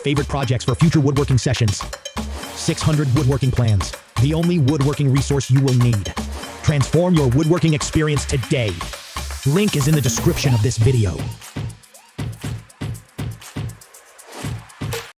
favorite projects for future woodworking sessions. 600 woodworking plans, the only woodworking resource you will need. Transform your woodworking experience today. Link is in the description of this video.